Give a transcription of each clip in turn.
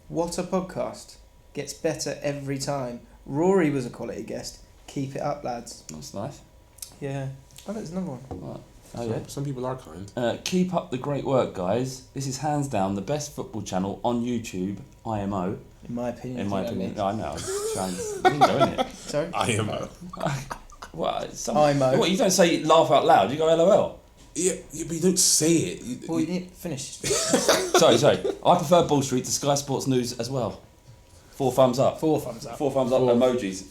What a podcast. Gets better every time. Rory was a quality guest. Keep it up, lads. That's nice. Yeah. Oh, there's another one. Right. Oh, yeah. Some people are kind. Keep up the great work, guys. This is hands down the best football channel on YouTube, IMO. In my opinion. In my opinion. No, I know. You can go in it. Sorry? IMO. What? IMO. What, you don't say laugh out loud, you go LOL. Yeah, but you don't say it. Well, you need to finish. Sorry. I prefer Ball Street to Sky Sports News as well. 4 thumbs up. 4 thumbs up. 4 thumbs up emojis.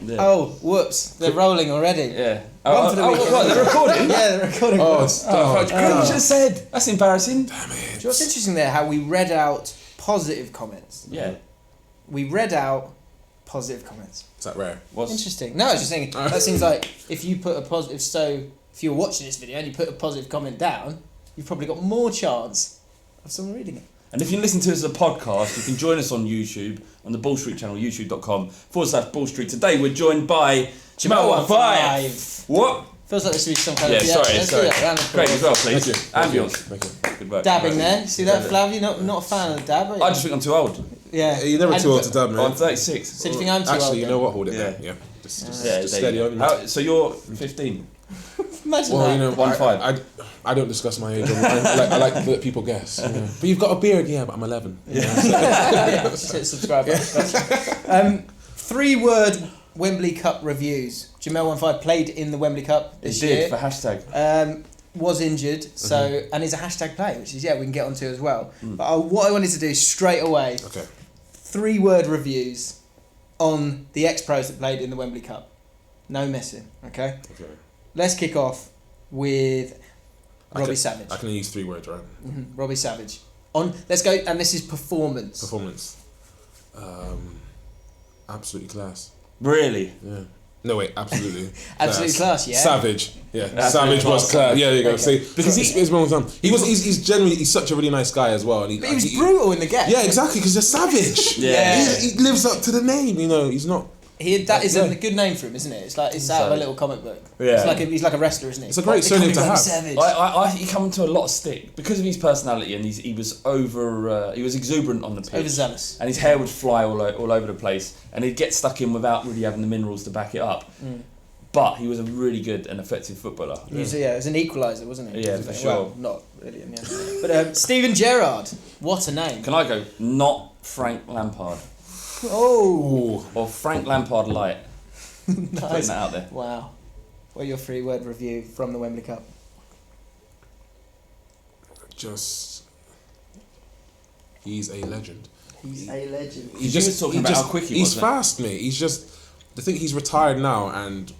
Yeah. Oh, whoops. They're rolling already. Yeah. One for the weekend. What, they're recording? Yeah, they're recording. You should have said. That's embarrassing. Damn it. Do you know what's interesting there? How we read out positive comments. Yeah. We read out positive comments. Is that rare? Interesting. No, I was just saying, that seems like if you put a positive, so if you're watching this video and you put a positive comment down, you've probably got more chance of someone reading it. And if you listen to us as a podcast, you can join us on YouTube, on the Ball Street channel, youtube.com/Ball Street. Today we're joined by Jemel One Five. What? Feels like this should be some kind of... Sorry. Let's do that. Round of Great applause. as well, please. Thank you. Ambience. Thank you. Good work. Dabbing there. See that, Flav? You're not a fan of the dab, are you? I just think I'm too old. Yeah. You're never too old to dab, man. I'm 36. So do you think I'm too old? Actually, you know what? Hold it Yeah. there. Yeah. Just There steady you on. go. So you're 15? Imagine Well, that. you know, 1-5. I don't discuss my age. I like to let people guess. Yeah. But you've got a beard, yeah, but I'm 11. Yeah, just hit subscribe button. 3-word Wembley Cup reviews. Jemel One Five played in the Wembley Cup this It year. did, for hashtag. Was injured, so and he's a hashtag player, which is we can get onto as well. But what I wanted to do straight away, Okay. 3-word reviews on the ex-pros that played in the Wembley Cup. No messing, okay? Okay. Let's kick off with Robbie Savage. I can use 3 words, right? Robbie Savage. Let's go, and this is performance. Performance. Absolutely class. Really? Yeah. No, wait, absolutely. Absolute class, yeah. Savage. Yeah. Absolute Savage was class. class. Yeah, there you go. Okay. See, because he's one of them. He's genuinely, he's such a really nice guy as well. And But he was brutal in the game. Yeah, exactly, because they're savage. Yeah. He lives up to the name, you know, he's not... That is a good name for him, isn't it? It's like it's out of a little comic book. Yeah. He's like a wrestler, isn't he? It's a great surname to have. Savage. He come to a lot of stick because of his personality, and he was he was exuberant on the pitch, Overzealous. and his hair would fly all over the place, and he'd get stuck in without really having the minerals to back it up. But he was a really good and effective footballer. He was, it was an equaliser, wasn't it? Yeah, for sure. Well, not really in the end. But Steven Gerrard, what a name. Can I go? Not Frank Lampard. Oh, Or Frank Lampard light. Putting nice. that out there. Wow. What are your 3-word review from the Wembley Cup? He's a legend. He's a legend. You was talking about how quick he He's was, fast, mate. He's just... The thing, he's retired now, and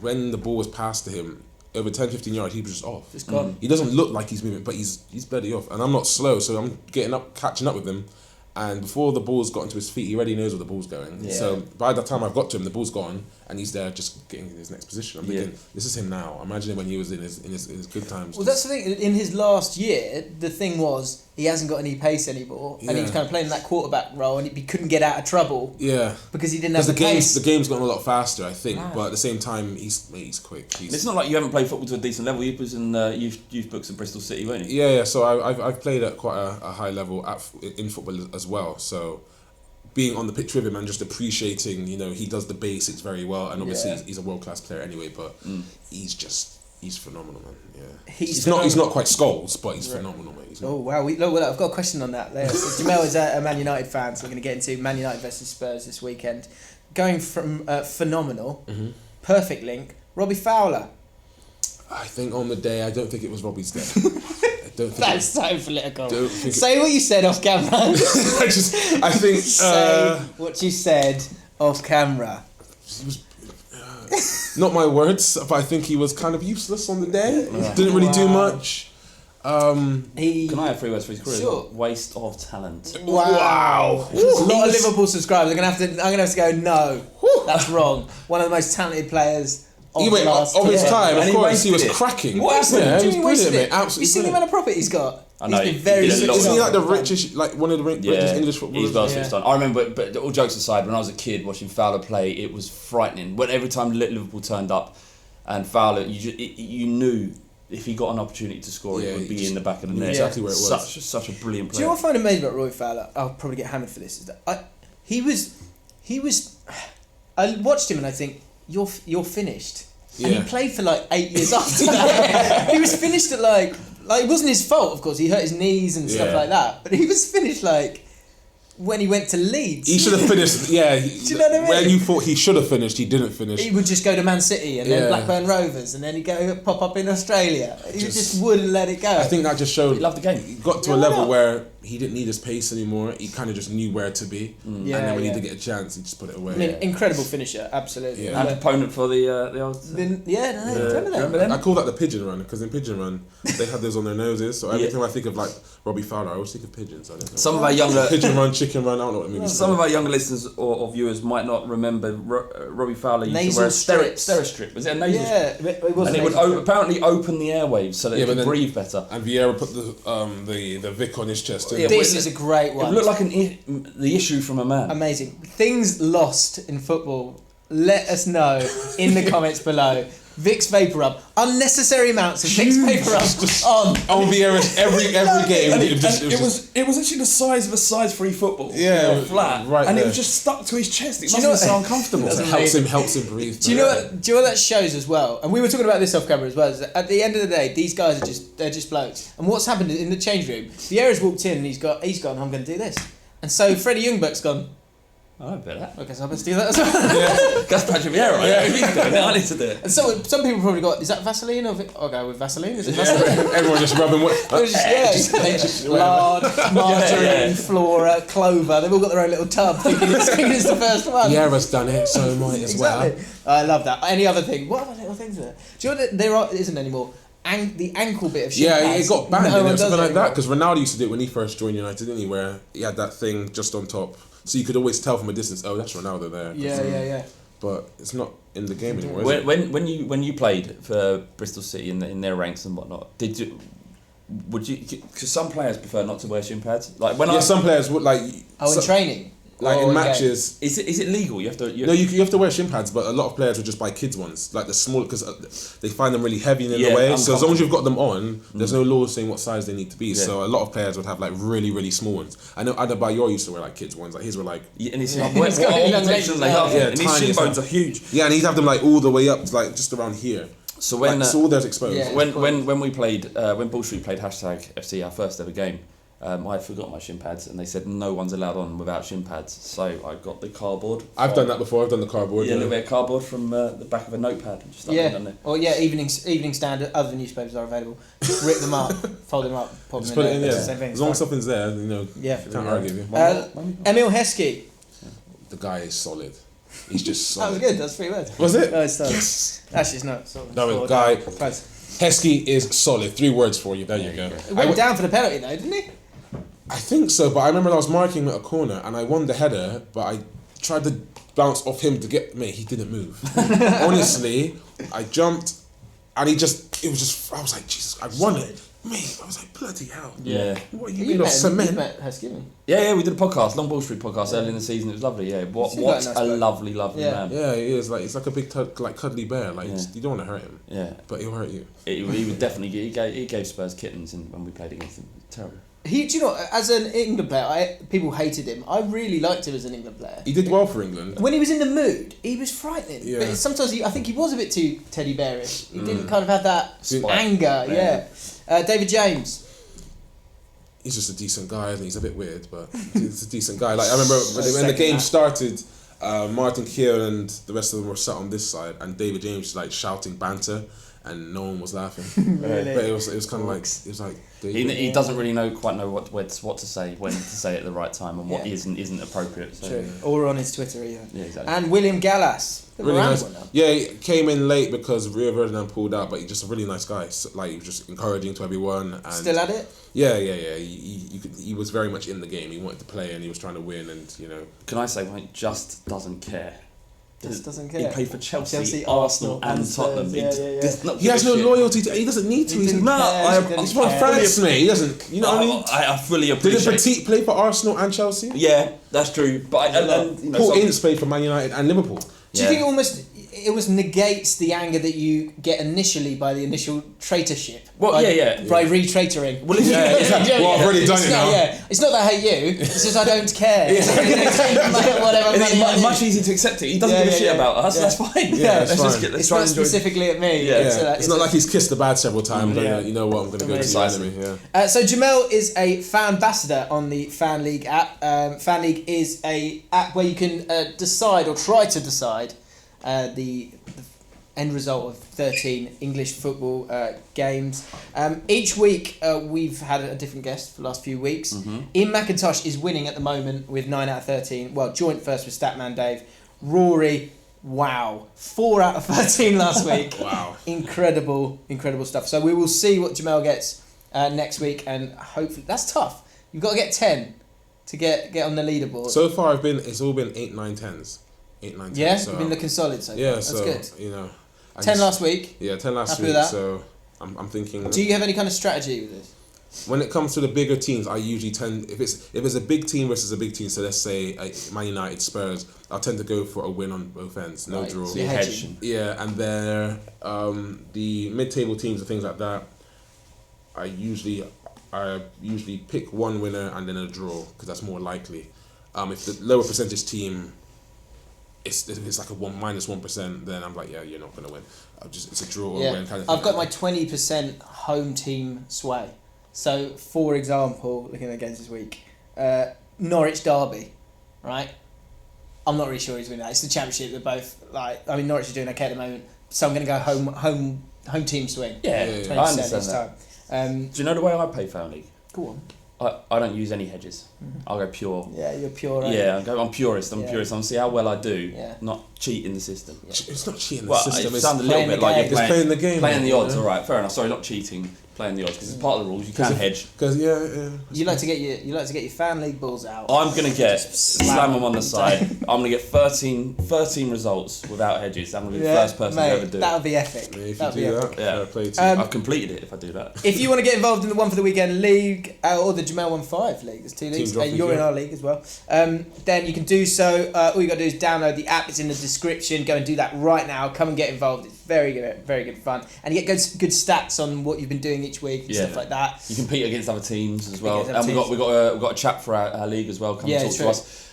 when the ball was passed to him, over 10, 15 yards, he was just off. Just gone. He doesn't look like he's moving, but he's barely off. And I'm not slow, so I'm catching up with him. And before the ball's got into his feet, he already knows where the ball's going. Yeah. So by the time I've got to him, the ball's gone, and he's there just getting in his next position. I'm thinking, this is him now. Imagine when he was in his good times. Well, that's the thing. In his last year, the thing was he hasn't got any pace anymore, and he was kind of playing that quarterback role, and he couldn't get out of trouble. Yeah. Because he didn't have the pace. pace. The game's gotten a lot faster, I think. Wow. But at the same time, he's quick. It's not like you haven't played football to a decent level. You was in youth books at Bristol City, weren't you? Yeah. So I've played at quite a high level in football as well. So being on the pitch with him and just appreciating, he does the basics very well, and obviously he's a world class player anyway. But he's phenomenal, man. Yeah. He's not quite Scholes, but he's phenomenal, mate. Oh wow! I've got a question on that. There. So Jemel is a Man United fan, so we're going to get into Man United versus Spurs this weekend. Going from phenomenal, perfect link. Robbie Fowler. I think on the day, I don't think it was Robbie's day. I don't think That's so political. Say what you said off camera. I think Say what you said off camera. It was not my words, but I think he was kind of useless on the day. Didn't really do much. Can I have 3 words for his career? Sure. Waste of talent. Wow. A lot of Liverpool subscribers. I'm gonna have to go. No, that's wrong. One of the most talented players. Of his time, of course, he was it. cracking. What happened? Yeah, Do he you was wasted brilliant, it? mate. Absolutely You seen the amount of profit he's got? I know, He's been very he did a lot. Isn't he like the richest, like one of the richest English footballers? He's well switched on. I remember, but all jokes aside, when I was a kid watching Fowler play, it was frightening. When every time Liverpool turned up, and Fowler, you knew if he got an opportunity to score, it would be in the back of the net. Exactly where it was. Such a brilliant player. Do you know what I find amazing about Robbie Fowler? I'll probably get hammered for this. Is that he was. I watched him and I think you're finished. Yeah. And he played for like 8 years after that. He was finished at like it wasn't his fault, of course. He hurt his knees and stuff like that. But he was finished like when he went to Leeds. He should have finished. Yeah. Do you know what I mean? When you thought he should have finished, he didn't finish. He would just go to Man City and then Blackburn Rovers and then he'd go pop up in Australia. He just wouldn't let it go. I think that just showed. He loved the game. He got to a level where he didn't need his pace anymore. He kind of just knew where to be. And then when he did get a chance, he just put it away. I mean, incredible finisher, absolutely. And opponent for the old... remember them? I call that the pigeon run, because in pigeon run, they had those on their noses. So every time I think of like Robbie Fowler, I always think of pigeons. I don't know. Some of our younger... Pigeon run, chicken run, I don't know what it means. Some of our younger listeners or viewers might not remember Robbie Fowler used nasal to wear a strips. Steri-strip. Was it a nasal strip? It was. And it would apparently open the airwaves so that he could breathe better. And Vieira put the Vic on his chest. This is a great one. It looked like the issue from a man. Amazing. Things lost in football. Let us know in the comments below. Vicks Vapor Rub. Unnecessary amounts of Vicks Vapor Rub on Vieira's every game. And it was actually the size of a size 3 football. Yeah, flat. Right and there. it was just stuck to his chest. It must you know be so uncomfortable. It helps him breathe. Do you know what that shows as well? And we were talking about this off camera as well. Is that at the end of the day, these guys they're just blokes. And what's happened in the change room? Vieira's walked in and he's gone. I'm going to do this. And so Freddie Ljungberg's gone. I bet that. I guess I must do that as well. That's Patrick Vieira, right? Yeah. If he's doing it, I need to do it. And so some people probably got, is that Vaseline or I'll go with Vaseline? Is it Vaseline? Everyone just rubbing Lard, margarine, flora, clover. They've all got their own little tub thinking it's the first one. Vieira's done it, so might as well. I love that. Any other thing? What other little things are there? Do you know that there isn't anymore? The ankle bit of shit. Yeah, it got banned or something like that, because Ronaldo Ronaldo used to do it when he first joined United, didn't he? Where he had that thing just on top. So you could always tell from a distance, oh, that's Ronaldo there. Yeah. But it's not in the game anymore, is it? When you played for Bristol City in their ranks and whatnot, would you? Because some players prefer not to wear shin pads. Like some players would like. In training. Like in matches, is it legal? You have to. No, you have to wear shin pads, but a lot of players would just buy kids ones, like the small, because they find them really heavy and in the way. So as long as you've got them on, there's no law saying what size they need to be. Yeah. So a lot of players would have like really, really small ones. I know Adebayor used to wear like kids ones. Like his were like. Yeah, and his and his shin bones are huge. Yeah, and he'd have them like all the way up to like just around here. So when so all those exposed. Yeah, when we played when Bull Street played #FC our first ever game. I forgot my shin pads, and they said no one's allowed on without shin pads. So I got the cardboard. I've done that before. I've done the cardboard. Yeah, a little bit of cardboard from the back of a notepad. And just stuck them there. Or Evening Standard. Other newspapers are available. Rip them up, fold them up, pop them in there. Same thing. As long as something's there, can't argue with you. Emil Heskey. The guy is solid. He's just solid. That was good. That's 3 words. Was it? No, it's solid. Yes. Actually, it's not solid. No, guy. Heskey is solid. 3 words for you. There you go. He went down for the penalty though, didn't he? I think so, but I remember I was marking at a corner and I won the header, but I tried to bounce off him to get me. He didn't move. Honestly, I jumped and I was like, Jesus, I won it. Mate, I was like, bloody hell. Yeah. What are you made of cement? Yeah, we did a podcast, Long Ball Street podcast early in the season. It was lovely, yeah. What a lovely man. Yeah, he is. Like, it's like a big cuddly bear. Like, you don't want to hurt him. Yeah. But he'll hurt you. He would definitely, he gave Spurs kittens when we played against him. Terrible. Do you know, as an England player, people hated him. I really liked him as an England player. He did well for England. When he was in the mood, he was frightening. Yeah. But sometimes I think he was a bit too teddy bearish. He didn't kind of have that anger. Yeah. David James. He's just a decent guy, and he's a bit weird, but he's a decent guy. Like I remember when the game started, Martin Keown and the rest of them were sat on this side, and David James was like shouting banter. And no one was laughing. Really? But it was kind of like he doesn't really quite know what to say, when to say it at the right time, and what isn't appropriate. So. True. Or on his Twitter, yeah. Yeah, exactly. And William Gallas. Really nice. Yeah, he came in late because Rio Ferdinand pulled out, but he's just a really nice guy. So, like, he was just encouraging to everyone. And still at it? Yeah. He was very much in the game. He wanted to play and he was trying to win, and Can I say, he just doesn't care. Just doesn't care. He played for Chelsea, Arsenal, and Tottenham. He has no loyalty to. He doesn't need to. He's from France, mate. He doesn't. You know what I mean? I fully appreciate. Did Petit play for Arsenal and Chelsea? Yeah, that's true. But Paul Ince played for Man United and Liverpool. Do you think almost it almost negates the anger that you get initially by the initial traitorship. Well, by re-traitoring. Well, exactly. Well, I've already done it now. It's not that I hate you. It's just I don't care. Whatever. It's much easier to accept it. He doesn't give a shit about us. That's fine. Let's fine. It's not specifically at me. It's not like he's kissed the bad several times. You know what? I'm going to go to the enemy. So Jemel is a fan ambassador on the FanLeague app. FanLeague is a app where you can decide or try to decide the end result of 13 English football games. Each week we've had a different guest for the last few weeks. Ian McIntosh is winning at the moment with 9 out of 13. Well, joint first with Statman Dave. Rory, wow, 4 out of 13 last week. Wow. Incredible stuff. So we will see what Jemel gets next week, and hopefully that's tough. You've got to get 10 to get on the leaderboard. So far it's all been 8, 9, 10s. 8, 9, 10s. Yeah, so you've been looking solid so far. yeah, That's so good. 10 last week. Yeah, 10 last Happy week. with that? So I'm thinking. Do you have any kind of strategy with this? When it comes to the bigger teams, I usually tend if it's a big team versus a big team. So let's say Man United, Spurs, I'll tend to go for a win on both ends, no draw. So you're hedging. Yeah, and then the mid-table teams and things like that, I usually pick one winner and then a draw because that's more likely. If the lower percentage team, it's like a -1%, then I'm like, yeah, you're not gonna win. It's a draw or win kind of thing. I've got my 20% home team sway. So, for example, looking at the games this week, Norwich Derby, right? I'm not really sure who's winning that. It's the championship. They're both Norwich are doing okay at the moment, so I'm going to go home team swing. Yeah, 20% I understand each that. time. Do you know the way I play FanLeague? Go on. I don't use any hedges. I'll go pure. Yeah, you're pure. Right? Yeah, I'm purist. I'm purist. I'm see how well I do. Yeah. Not cheating the system. Yeah. It's not cheating the system. It It's sounds a little bit like you're playing the game. Playing the odds, all right. Fair enough. Sorry, not cheating. Playing the odds because it's part of the rules. You can hedge. Because You like to get your FanLeague balls out. I'm gonna slam them on the side. I'm gonna get 13 results without hedges. I'm gonna be the first person to ever do it. That would be epic. If you do that, fair play to you. I've completed it if I do that. If you want to get involved in the One for the Weekend League or the Jemel One Five League, there's 2 leagues. You're in our league as well. Then you can do so. All you got to do is download the app. It's in the description. Go and do that right now. Come and get involved. It's very good fun, and you get good stats on what you've been doing each week and stuff like that. You compete against other teams as well, and we got a chat for our league as well. Come and talk to us.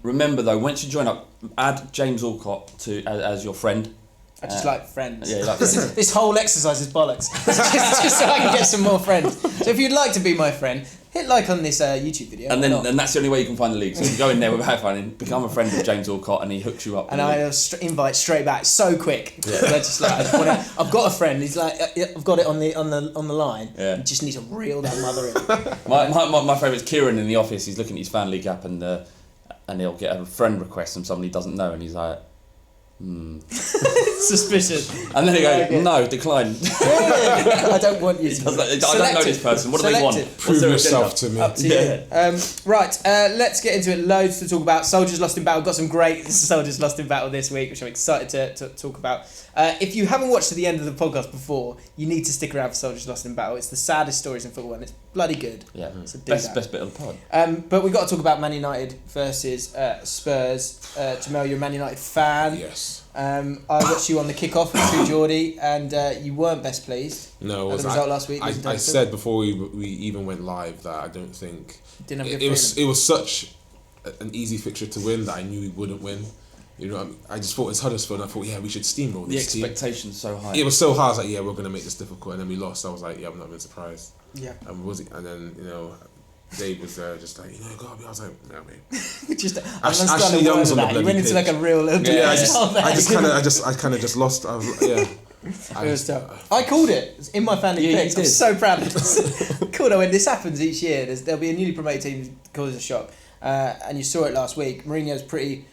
Remember though, once you join up, add James Alcott as your friend. I just like friends. Yeah, like this whole exercise is bollocks. just so I can get some more friends. So if you'd like to be my friend, hit like on this YouTube video. And then that's the only way you can find the league. So you go in there without finding, become a friend of James Alcott, and he hooks you up. And I invite straight back, so quick. Yeah. I've got a friend. He's like, I've got it on the line. Yeah. You just need to reel that mother in. My favourite's Kieran in the office. He's looking at his FanLeague app and he'll get a friend request from somebody he doesn't know, and he's like, suspicious. And then he goes, no, decline. I don't want you to. I don't know this person. What do they want? Prove yourself to me. Up to you. Right, let's get into it. Loads to talk about. Soldiers Lost in Battle. Got some great Soldiers Lost in Battle this week, which I'm excited to talk about. If you haven't watched to the end of the podcast before, you need to stick around for Soldiers Lost in Battle. It's the saddest stories in football, and it's bloody good. Yeah, so best bit of the pod. But we've got to talk about Man United versus Spurs. Jemel, you're a Man United fan. Yes. I watched you on the kickoff with True Geordie, and you weren't best pleased. No, the result last week. I said before we even went live that I don't think didn't have it was such an easy fixture to win that I knew we wouldn't win. You know, I just thought it's Huddersfield, and I thought, we should steamroll this team. The expectation's so high. It was so high. I was like, we're going to make this difficult, and then we lost. I was like, I'm not even surprised. Yeah. And then Dave was just like, gotta be. I was like, no, mate. Ashley Young's on the bloody pitch. You went into like a real little. Yeah, I kind of just lost. I was, it was tough. I called it. It's in my FanLeague picks. I'm so proud of this. Cool. When this happens each year, there'll be a newly promoted team who causes a shock, and you saw it last week. Mourinho's pretty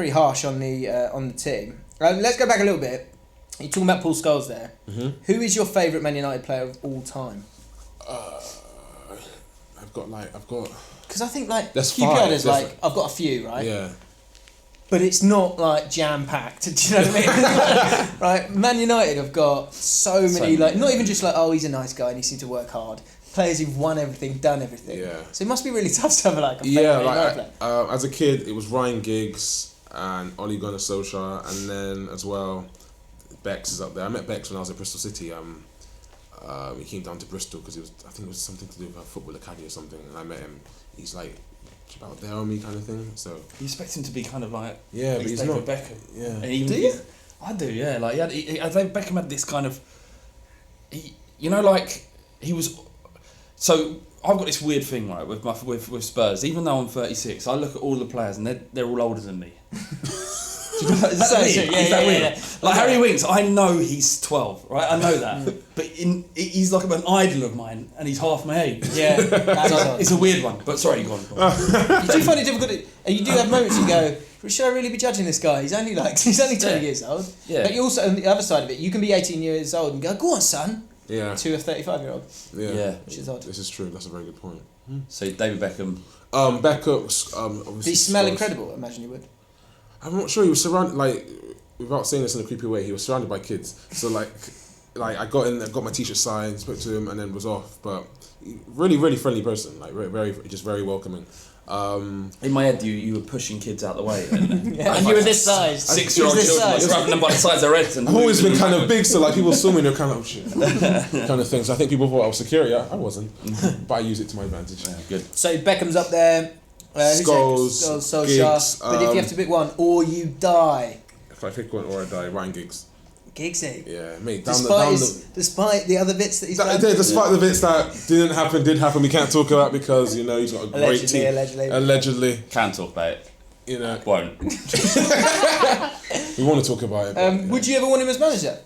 harsh on the team. Let's go back a little bit. You're talking about Paul Scholes there. Mm-hmm. Who is your favourite Man United player of all time? I've got. Because I think QPR is like I've got a few, right? Yeah. But it's not like jam packed. Do you know what I mean? Right. Man United have got so many not even just he's a nice guy and he seems to work hard. Players who've won everything, done everything. Yeah. So it must be really tough to have a favourite player. As a kid, it was Ryan Giggs. and Ole Gunnar Solskjaer, and then as well, Bex is up there. I met Bex when I was at Bristol City. He came down to Bristol because I think it was something to do with a football academy or something, and I met him. He's like about there on me kind of thing. So you expect him to be kind of like but he's David not. Beckham. Yeah. And even Do you? I do, yeah. Like David Beckham had this kind of, he was. So I've got this weird thing right with Spurs. Even though I'm 36, I look at all the players and they're all older than me. Is that weird? Yeah, Is that weird? yeah. Like Harry Winks, I know he's 12, right? I know that, but he's like an idol of mine, and he's half my age. Yeah, that's odd. It's a weird one, but sorry, go on. You do find it difficult, and you do have moments you go, should I really be judging this guy? He's only 20 years old. Yeah. But you also, on the other side of it, you can be 18 years old and go on, son, Yeah. to a 35-year-old, Yeah. which is odd. This is true. That's a very good point. So David Beckham. Beckham's obviously. Did he smell Spurs. incredible? I imagine you would. I'm not sure. He was surrounded without saying this in a creepy way. He was surrounded by kids. So I got in, I got my t-shirt signed, spoke to him, and then was off. But really, really friendly person. Like very, just very welcoming. In my head, you were pushing kids out the way. And, Yeah, you were this size. 6-year-old He was this children, like, size. grabbing them by the sides of their heads. And I've always been kind of big, so like people saw me and they're kind of, oh shit, kind of thing. So I think people thought I was security. I wasn't, but I use it to my advantage. Yeah, good. So Beckham's up there. Scholes, Solskjaer. Giggs, But if you have to pick one, or you die. If I pick one or I die, Ryan Giggs. Giggsy. Yeah, mate. Despite the other bits that he's done. Despite the bits that did happen, we can't talk about because he's got a great team. Allegedly. Can talk about it. Won't. We want to talk about it. But, would you ever want him as manager?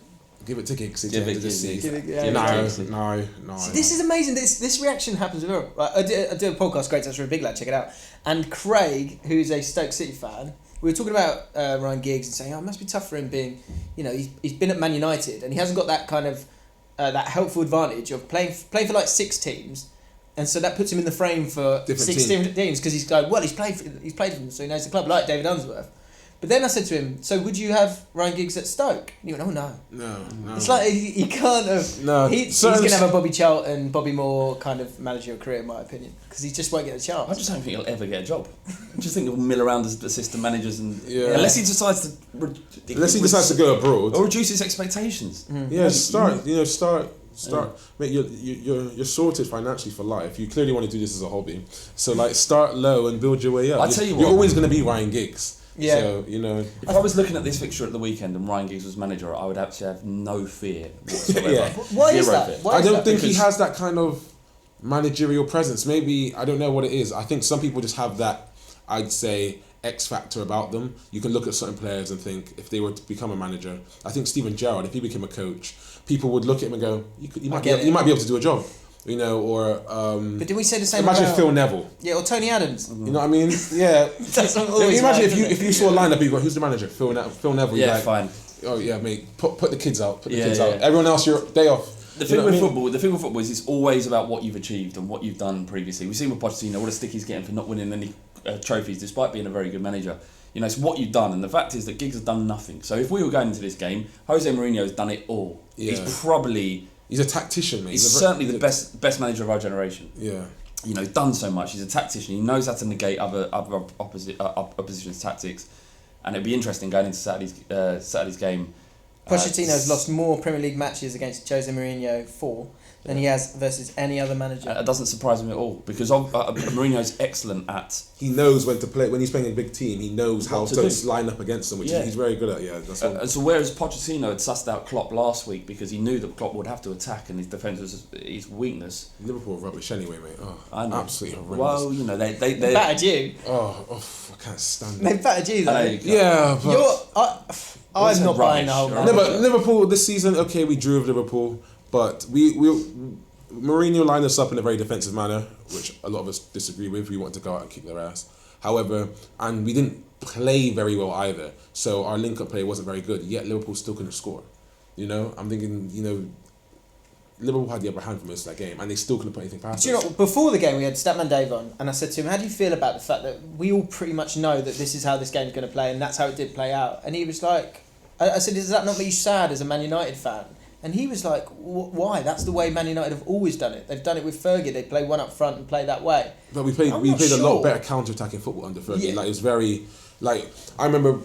Give it to Giggs. Give it to Giggs. No. See, this is amazing. This reaction happens with everyone. Like, I did a podcast, Great Touch for a Big Lad, check it out. And Craig, who's a Stoke City fan, we were talking about Ryan Giggs and saying, it must be tough for him being, he's been at Man United and he hasn't got that kind of, that helpful advantage of playing for like 6 teams. And so that puts him in the frame for Different 6 different teams because he's going, well, he's played for them, so he knows the club, like David Unsworth. But then I said to him, so would you have Ryan Giggs at Stoke? And he went, oh no. No. It's like he can't have... No. He's going to have a Bobby Charlton, Bobby Moore kind of managerial career, in my opinion, because he just won't get a chance. I just don't think he'll ever get a job. I just think he'll mill around as assistant managers and unless he decides to go abroad or reduce his expectations. Yeah, start. Mate, you're sorted financially for life. You clearly want to do this as a hobby, so start low and build your way up. I tell you what, you're always going to be Ryan Giggs. Yeah. So, if I was looking at this fixture at the weekend and Ryan Giggs was manager, I would actually have no fear whatsoever. Yeah. Why is that? I don't think he has that kind of managerial presence. Maybe, I don't know what it is. I think some people just have that, I'd say, X factor about them. You can look at certain players and think, if they were to become a manager, I think Steven Gerrard, if he became a coach, people would look at him and go, you might be able to do a job. Or but didn't we say the same? Imagine about Phil Neville. Yeah, or Tony Adams. You know what I mean? Yeah. That's not always imagine right, if you saw a lineup, you go, who's the manager? Phil Neville. Yeah, like, fine. Oh yeah, mate. Put the kids out. Put the kids out. Everyone else, you're day off. The thing with football is it's always about what you've achieved and what you've done previously. We've seen with Pochettino what a stick he's getting for not winning any trophies, despite being a very good manager. It's what you've done, and the fact is that Giggs has done nothing. So if we were going into this game, Jose Mourinho's done it all. Yeah. He's a tactician, mate. He's certainly the best manager of our generation. Yeah. He's done so much. He's a tactician. He knows how to negate other opposition's tactics, and it'd be interesting going into Saturday's game. Pochettino's lost more Premier League matches against Jose Mourinho 4 than he has versus any other manager. It doesn't surprise me at all because Mourinho's excellent at. He knows when to play when he's playing a big team. He knows how to line up against them, which he's very good at. Yeah, that's all. So whereas Pochettino had sussed out Klopp last week because he knew that Klopp would have to attack and his defence was his weakness. Liverpool are rubbish anyway, mate. Oh, I know. Absolutely horrendous. Well, they battered you. Oh, I can't stand them. They battered you though. Yeah, but I'm not buying the whole. No, but Liverpool this season. Okay, we drew with Liverpool, but we Mourinho lined us up in a very defensive manner, which a lot of us disagree with. We want to go out and kick their ass. However, and we didn't play very well either. So our link-up play wasn't very good. Yet Liverpool still couldn't score. I'm thinking, Liverpool had the upper hand for most of that game, and they still couldn't put anything past us. Before the game, we had Statman Dave on, and I said to him, "How do you feel about the fact that we all pretty much know that this is how this game's going to play, and that's how it did play out?" And he was like, "I said, does that not make you sad as a Man United fan?" And he was like, why? That's the way Man United have always done it. They've done it with Fergie. They play one up front and play that way. But we played a lot better counter-attacking football under Fergie. Yeah. It was very Like, I remember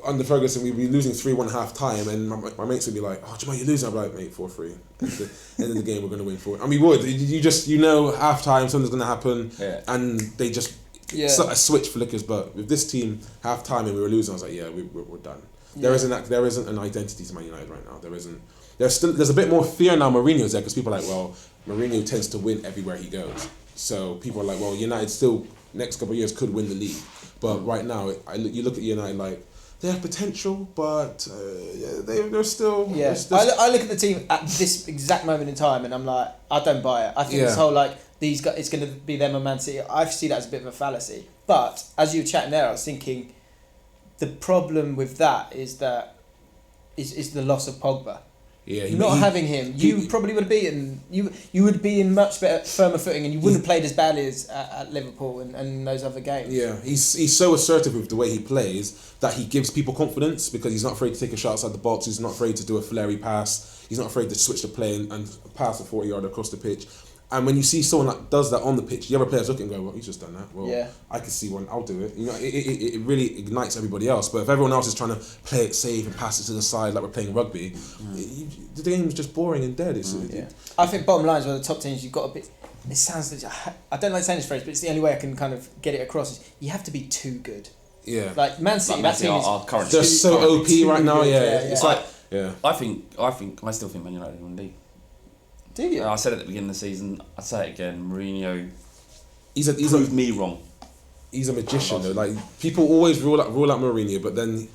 under Ferguson, we'd be losing 3-1 half time, and my mates would be like, "Oh, Jemel, you're losing." I'd be like, "Mate, 4-3. At the end of the game, we're going to win 4." And we would. You know, half time, something's going to happen, and they just a switch flickers. But with this team, half time, and we were losing, I was like, "Yeah, we're done." There isn't an identity to Man United right now. There isn't. There's a bit more fear now. Mourinho's there because people are like, well, Mourinho tends to win everywhere he goes. So people are like, well, United still next couple of years could win the league, but right now, you look at United like. They have potential, but they're still... Yeah, I look at the team at this exact moment in time and I'm like, I don't buy it. I think this whole, like, these guys, it's going to be them and Man City. I see that as a bit of a fallacy. But, as you were chatting there, I was thinking, the problem with that is the loss of Pogba. Yeah, not having him, you probably would have beaten. You would be in much better, firmer footing, and you wouldn't have played as badly as at Liverpool and those other games. Yeah, he's so assertive with the way he plays that he gives people confidence because he's not afraid to take a shot outside the box. He's not afraid to do a flary pass. He's not afraid to switch the play and pass a 40-yard across the pitch. And when you see someone that does that on the pitch, the other players look and go, "Well, he's just done that. Well, I can see one. I'll do it." You know, it really ignites everybody else. But if everyone else is trying to play it safe and pass it to the side like we're playing rugby, the game is just boring and dead. I think bottom line is one of the top teams. You've got a bit. It sounds. I don't like saying this phrase, but it's the only way I can kind of get it across. Is you have to be too good. Yeah. Like Man City, that team is they're so OP right now. It's like I still think Man United win the league. Do you? I said it at the beginning of the season. I say it again. Mourinho. He's proved me wrong. He's a magician though. Like people always rule out Mourinho, but then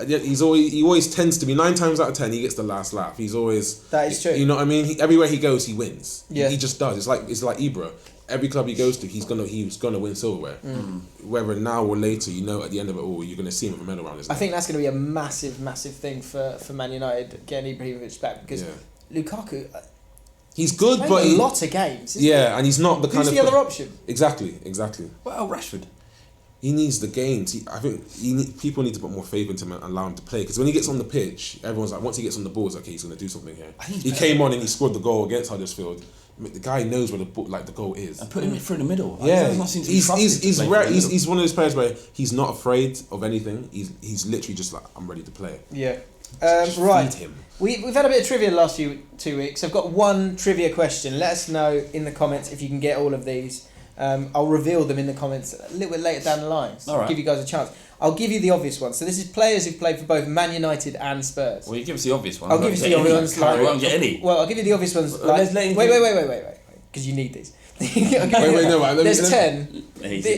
he always tends to be 9 times out of 10 he gets the last laugh. He's always that is true. You know what I mean? Everywhere he goes, he wins. Yeah. He just does. It's like Ibra. Every club he goes to, he's gonna win silverware. Whether now or later, at the end of it all, you're gonna see him with a medal around his neck. I think that's gonna be a massive, massive thing for Man United getting Ibrahimovic back because Lukaku. He's good, but a lot of games. And he's not the kind of. Who's the other option? Exactly. Well, Rashford. He needs the games. I think people need to put more faith into him and allow him to play because when he gets on the pitch, everyone's like, once he gets on the ball, it's like, okay, he's going to do something here. He came on and he scored the goal against Huddersfield. The guy knows where the goal is. And put him through the middle. Yeah, he's one of those players where he's not afraid of anything. He's literally just like, I'm ready to play. Yeah. Right. Feed him. We've had a bit of trivia the last 2 weeks. I've got one trivia question. Let us know in the comments if you can get all of these. I'll reveal them in the comments a little bit later down the line. So I'll give you guys a chance. I'll give you the obvious ones. So this is players who've played for both Man United and Spurs. Well, you give us the obvious ones. I'll give you the obvious ones. We won't get any. Well, I'll give you the obvious ones. Wait. Because you need these. There's 10.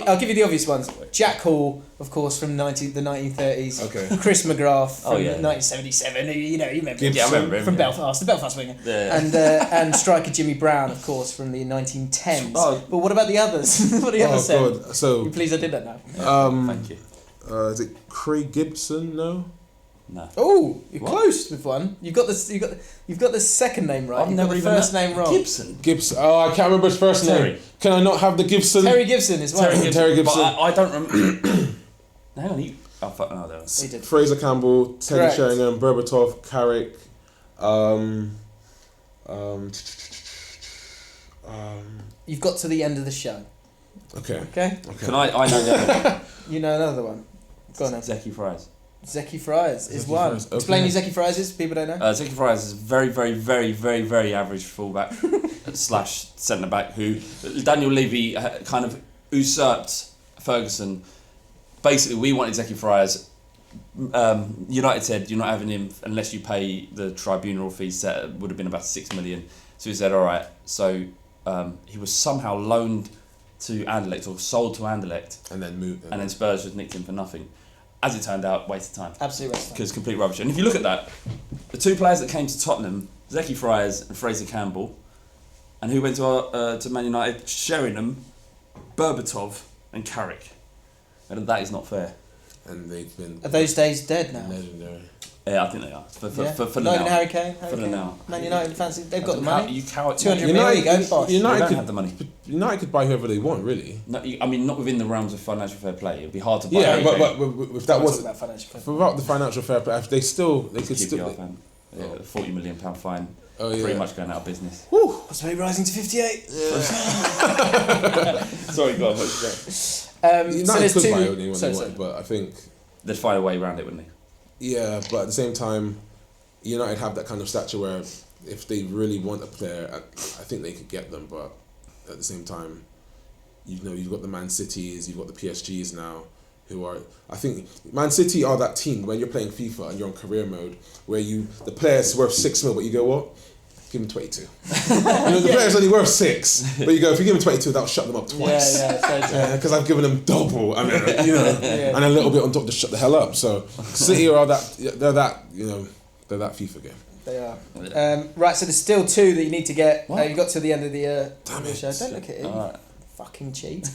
I'll give you the obvious ones. Jack Hall, of course, from the 1930s. Okay. Chris McGrath from 1977. You remember him. Yeah, I remember him. From Belfast, the Belfast winger. Yeah. And striker Jimmy Brown, of course, from the 1910s. Oh. But what about the others? What are the others saying? God. So, please, I did that now. Thank you. Is it Craig Gibson? No. Oh, you're close with one. You've got the second name right. You've got the first name wrong. Gibson. Oh, I can't remember his first name. Can I not have the Gibson? Terry Gibson is one. Terry Gibson. But I don't remember. Hang on, there was. He did. Fraser Campbell, Teddy Sheringham, Berbatov, Carrick. You've got to the end of the show. Okay. Can I know the other one? You know another one. Go on then. Zeki Fries. Zeki Fries is one. Okay. Explain who Zeki Fries is. People don't know. Zeki Fries is a very, very, very, very, very average fullback / centre back who Daniel Levy kind of usurped Ferguson. Basically, we wanted Zeki Fries. United said you're not having him unless you pay the tribunal fees. That would have been about 6 million. So he said, all right. So he was somehow loaned to Anderlecht or sold to Anderlecht, and then moved, and then Spurs just nicked him for nothing. As it turned out, waste of time. Absolute waste of time. Because complete rubbish. And if you look at that, the 2 players that came to Tottenham, Zeki Fries and Fraser Campbell, and who went to Man United, Sheringham, Berbatov and Carrick. And that is not fair. And they've been... Are those days dead now? Legendary. Yeah, I think they are. For not now. even Harry Kane? For the now. Man United fancy, they've got the money. You coward. 200 million, go bosh. United don't have the money. United could buy whoever they want, really. No, I mean, not within the realms of financial fair play. It'd be hard to buy. Yeah, but if that was about financial fair play. without the financial fair play, they could still. £40 million fine. Oh, yeah. Pretty much going out of business. Woo! Possibly rising to 58. Yeah. Sorry, go on. United could buy anyone they want, but I think they'd find a way around it, wouldn't they? Yeah, but at the same time, United have that kind of stature where if they really want a player, I think they could get them. But at the same time, you've got the Man Cities, you've got the PSGs now, who are. I think Man City are that team when you're playing FIFA and you're on career mode, where the player's worth 6 mil, but you go, what? Give him 22. The player's only worth 6, but you go, if you give him 22, that'll shut them up twice. Because I've given them double. I mean, and a little bit on top to shut the hell up. So City are that. They're that. They're that FIFA game. They are. Right, so there's still 2 that you need to get. You got to the end of the show. Don't look at it. All right. Fucking cheat.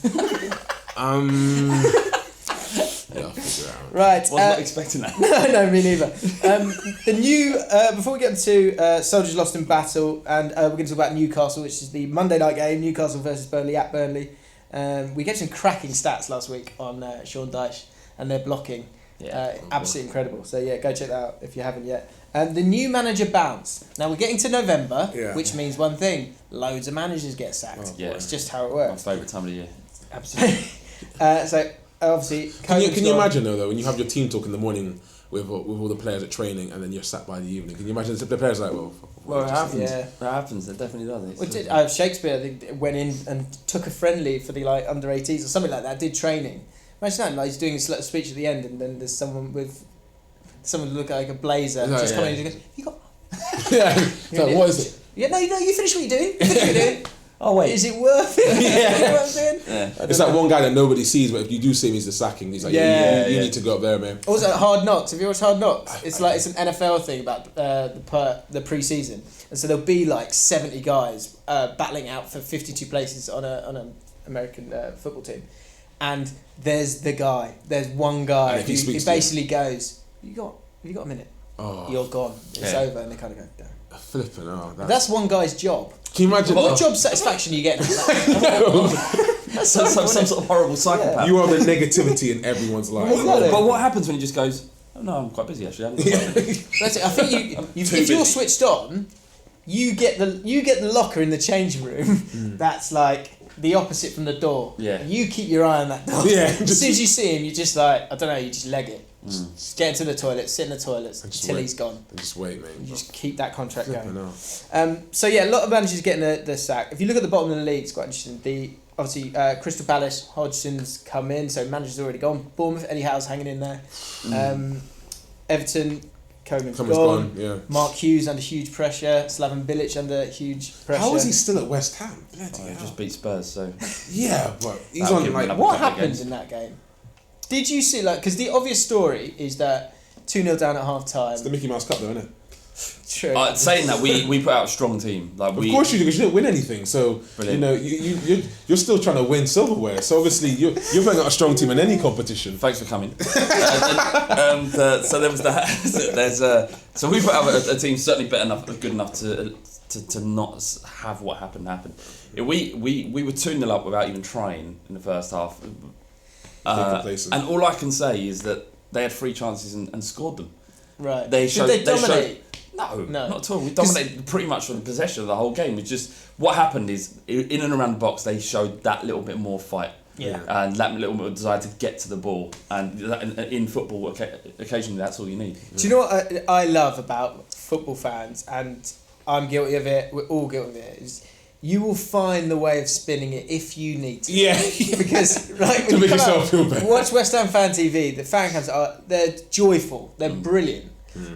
Yeah, I'll figure it out. Right. I was not expecting that. No, me neither. The new, before we get into Soldiers Lost in Battle, and we're going to talk about Newcastle, which is the Monday night game, Newcastle versus Burnley at Burnley. We get some cracking stats last week on Sean Dyche and their blocking. Absolutely incredible. So go check that out if you haven't yet. The new manager bounced. Now we're getting to November, which means one thing: loads of managers get sacked. It's just how it works. My favourite time of the year. Absolutely. So obviously, can you imagine though when you have your team talk in the morning with all the players at training and then you're sat by the evening? Can you imagine the players like, well, it happens. Yeah, it happens. It definitely does. Well, Shakespeare, I think, went in and took a friendly for the under 18s or something like that. Did training. Imagine that, he's doing his little speech at the end, and then there's someone look like a blazer just coming in and goes, "You got?" So what is it? Yeah, no, you finish what you're doing. Oh wait, is it worth it? You know what I'm saying? It's like one guy that nobody sees, but if you do see him, he's the sacking. He's like, you need to go up there, man. Also, Hard Knocks. Have you watched Hard Knocks? It's an NFL thing about the pre-season, and so there'll be 70 guys battling out for 52 places on an American football team, and there's one guy who basically goes, "Have you got a minute? You're gone. It's over," and they kind of go, "Damn." Flipping, that's one guy's job. Can you imagine what job satisfaction are you getting? That's some sort of horrible psychopath. You are the negativity in everyone's life. But what happens when he just goes, "Oh no, I'm quite busy actually." That's it. I think if you're switched on, you get the locker in the changing room. That's like the opposite from the door. Yeah. You keep your eye on that door. Yeah. As soon as you see him, you just you just leg it. Just get into the toilet, sit in the toilet until he's gone. And just wait, mate. You just keep that contract going. A lot of managers getting the sack. If you look at the bottom of the league, it's quite interesting. Obviously, Crystal Palace, Hodgson's come in, so manager's already gone. Bournemouth, Eddie Howe's hanging in there. Everton, Koeman's gone. Yeah. Mark Hughes under huge pressure. Slaven Bilic under huge pressure. How is he still at West Ham? He just beat Spurs, so... Yeah, but he's on What happened in that game? Did you see, because the obvious story is that 2-0 down at half time. It's the Mickey Mouse Cup though, isn't it? True. Saying that, we put out a strong team. Of course you do, because you didn't win anything. So, brilliant. You're still trying to win silverware. So obviously you're putting out a strong team in any competition. Thanks for coming. So there was that. So we put out a team certainly good enough to not have what happened happen. We were 2-0 up without even trying in the first half. And all I can say is that they had 3 chances and scored them. Right. Did they dominate? No, not at all. We dominated pretty much from the possession of the whole game. It's just what happened is in and around the box they showed that little bit more fight. Yeah. And that little bit of desire to get to the ball. And in football, occasionally that's all you need. Do you know what I love about football fans, and I'm guilty of it, we're all guilty of it, is you will find the way of spinning it if you need to. Yeah. Because to make yourself feel better. Watch West Ham Fan TV. The fan cams they're joyful. They're brilliant.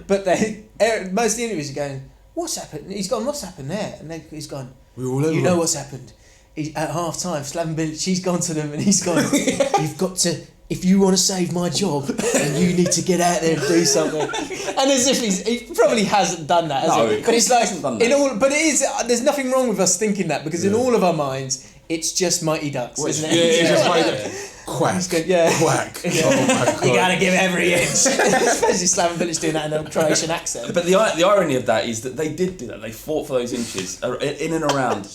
But most of the interviews are going, "What's happened?" He's gone, "What's happened there?" And then he's gone, "We're all over. You know what's happened? At half time, Slaven Bilic, she's gone to them and he's gone, "You've got to, if you want to save my job, then you need to get out there and do something." And as if he probably hasn't done that, has he? But it's but it is. There's nothing wrong with us thinking that, because in all of our minds, it's just Mighty Ducks, isn't it? Yeah, it's just Mighty Quack. Quack. Yeah. Oh my God. You gotta give every inch. Especially Slaven Bilic doing that in a Croatian accent. But the irony of that is that they did do that. They fought for those inches in and around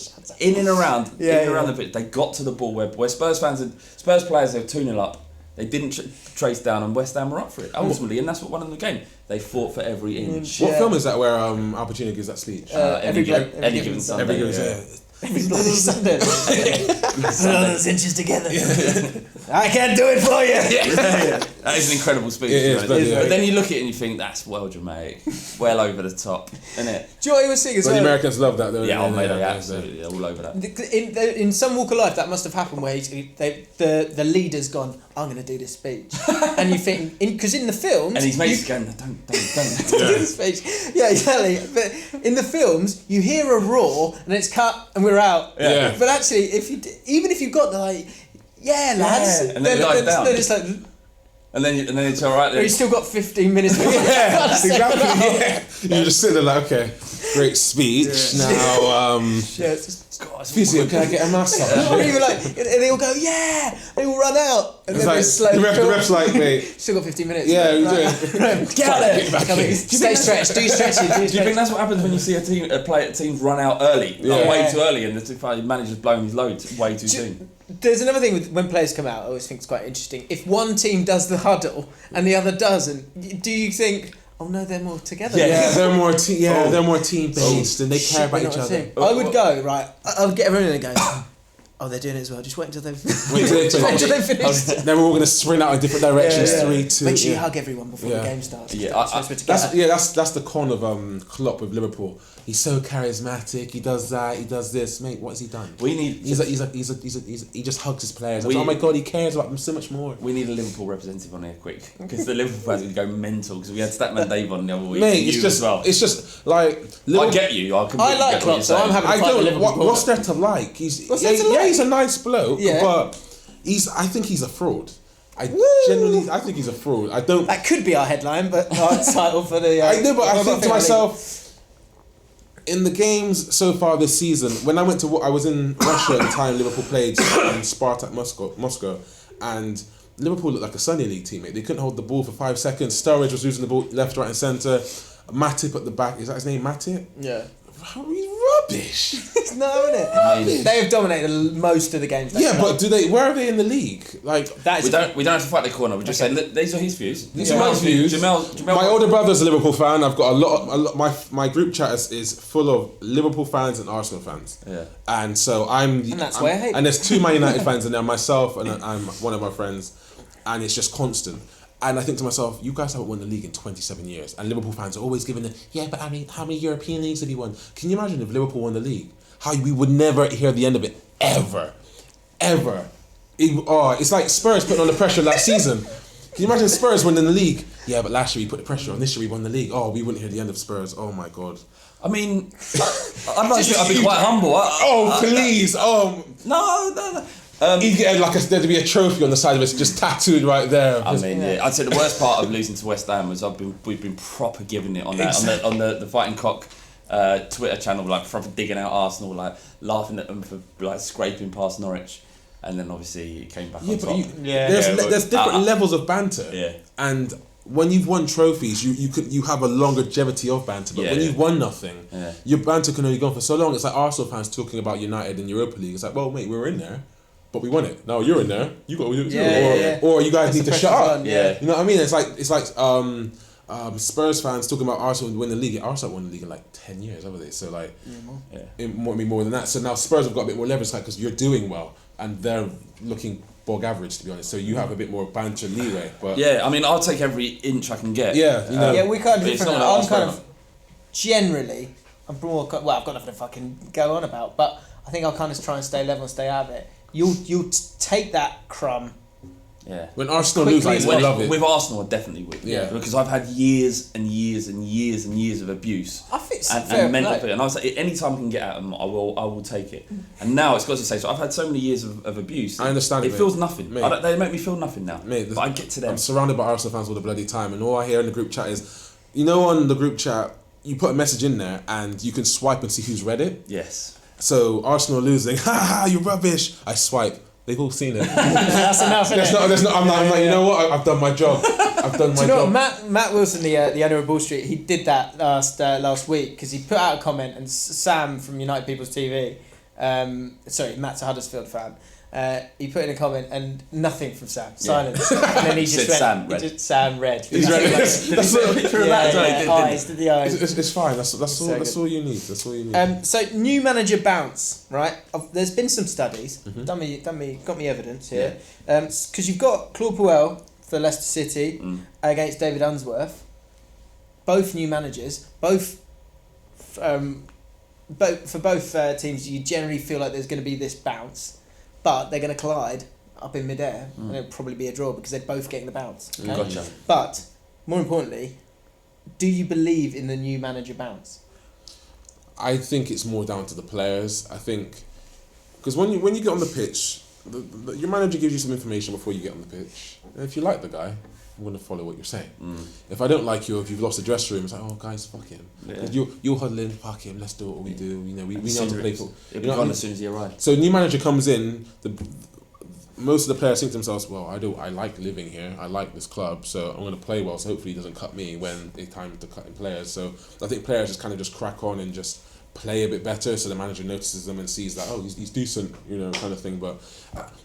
the pitch. They got to the ball where Spurs players, they were 2-0 up. They didn't trace down, and West Ham were up for it ultimately, and that's what won them the game. They fought for every inch. What film is that where Al Pacino gives that speech? Every given Sunday. Every given Sunday. Every bloody Sunday. Put all those inches together. I can't do it for you. That is an incredible speech. It is, but yeah. then you look at it and you think, that's well dramatic. Well over the top, isn't it? Do you know what he was saying as well? The Americans love that, though. Yeah, absolutely. They're all over that. In some walk of life, that must have happened where the leader's gone, I'm going to do this speech. And you think, because in the films... And his mates going, don't. do this speech. Yeah, exactly. But in the films, you hear a roar and it's cut and we're out. Yeah. But actually, even if you've got the like, yeah, lads, and then it dies down. Then it's like... And then it's all right. You've still got 15 minutes. Yeah, exactly. Yeah. You just sit there like, okay, great speech. Yeah. Now, yeah, it's just, God, physio, can I get a massage? or even like, and they all go, yeah, they all run out, and It's then like, they slowly. the ref's like, mate. Still got 15 minutes. Yeah, right. Get out there. back in. Stay stretched. Do your stretching. Do you think that's what happens when you see a team run out early, like way too early, and the manager's blowing his load way too soon? There's another thing with when players come out. I always think it's quite interesting. If one team does the huddle and the other doesn't, do you think, oh no, they're more together? Yeah, they're more they're more team based and they care about each other. I would go right. I would get everyone in and go. Oh, they're doing it as well. Just wait until they've finished. Then we're all going to sprint out in different directions. 3, 2. Make sure you hug everyone before the game starts. That's the con of Klopp with Liverpool. He's so charismatic. He does that. He does this. Mate, what has he done? He just hugs his players. Oh my God, he cares about them so much more. We need a Liverpool representative on here quick because the Liverpool fans would go mental because we had Statman Dave on the other week. Mate, it's just like I get you. I like Klopp, so I'm happy to fight the Liverpool. What's there to like? He's a nice bloke, but I think he's a fraud. I think he's a fraud. I don't. That could be our headline, but our title for the. I know, but I think to myself. In the games so far this season, when I was in Russia at the time Liverpool played Spartak Moscow, and Liverpool looked like a Sunday League teammate. They couldn't hold the ball for 5 seconds. Sturridge was losing the ball left, right, and centre. Matip at the back. Is that his name, Matip? Yeah. He's rubbish. No, isn't it? They have dominated most of the games. Yeah, but where are they in the league? Like we don't have to fight the corner. We just say these are his views. These are my views. Jamel. My older brother's a Liverpool fan. I've got a lot. My group chat is full of Liverpool fans and Arsenal fans. Yeah. And so why I hate. And there's 2 Man United fans in there. Myself and I'm one of my friends, and it's just constant. And I think to myself, you guys haven't won the league in 27 years. And Liverpool fans are always giving but I mean, how many European leagues have you won? Can you imagine if Liverpool won the league? How we would never hear the end of it, ever. It's like Spurs putting on the pressure last season. Can you imagine Spurs winning the league? Yeah, but last year we put the pressure on. This year we won the league. Oh, we wouldn't hear the end of Spurs. Oh my God. I mean, I'd be quite humble. Please. No. He'd get there'd be a trophy on the side of it, just tattooed right there. I mean, I'd say the worst part of losing to West Ham was we've been proper giving it on that on the Fighting Cock Twitter channel, like proper digging out Arsenal, like laughing at them for like scraping past Norwich, and then obviously it came back on top. There's different levels of banter. Yeah. And when you've won trophies, you have a longevity of banter. But when you've won nothing, your banter can only go on for so long. It's like Arsenal fans talking about United in Europa League. It's like, well, mate, we were in there. But we won it. No, you're in there. You got to do it too. Or you guys need to shut up. Yeah. You know what I mean? It's like Spurs fans talking about Arsenal win the league. Arsenal won the league in like 10 years, haven't they? So like, it might be more than that. So now Spurs have got a bit more leverage, like because you're doing well and they're looking bog average, to be honest. So you have a bit more banter leeway. But yeah, I mean, I'll take every inch I can get. Yeah, you know. We kind of different. I'm kind of generally. I'm more. Well, I've got nothing to fucking go on about, but I think I'll kind of try and stay level and stay out of it. You'll take that crumb. Yeah. When Arsenal lose, I love it. With Arsenal, I definitely would. Yeah. Because I've had years and years and years and years of abuse. I think it's and mental abuse. And I was like, any time I can get at them, I will take it. And now it's got to say, so I've had so many years of abuse. I understand it. It feels nothing. They make me feel nothing now. But I get to them. I'm surrounded by Arsenal fans all the bloody time, and all I hear in the group chat is, on the group chat, you put a message in there and you can swipe and see who's read it. Yes. So Arsenal losing, you're rubbish. I swipe. They've all seen it. That's enough. I'm like, you know what? I've done my job. Do you know what? Matt Wilson, the owner of Ball Street, he did that last week because he put out a comment, and Sam from United People's TV, Matt's a Huddersfield fan. He put in a comment and nothing from Sam. Silence. And then he just read. Sam read. He's read. That's a picture of that. Eyes to the eyes. It's fine. That's all you need. That's all you need. So new manager bounce, right? There's been some studies. Got me evidence here. Because you've got Claude Puel, for Leicester City against David Unsworth. Both new managers, both for both teams, you generally feel like there's going to be this bounce, but they're going to collide up in midair, and it'll probably be a draw because they're both getting the bounce. Okay? Gotcha. But more importantly, do you believe in the new manager bounce? I think it's more down to the players. I think because when you get on the pitch, your manager gives you some information before you get on the pitch. And if you like the guy, I'm going to follow what you're saying. If I don't like you, if you've lost the dressing room, it's like, oh guys, fuck him. Yeah. You're huddling, fuck him. Let's do what we do. You know, we know how to play football. It'll be gone as soon as he arrives. So new manager comes in. Most of the players think to themselves, well, I like living here. I like this club, so I'm going to play well. So hopefully he doesn't cut me when it's time to cut in players. So I think players just kind of just crack on and just play a bit better, so the manager notices them and sees that, oh, he's decent, you know, kind of thing. But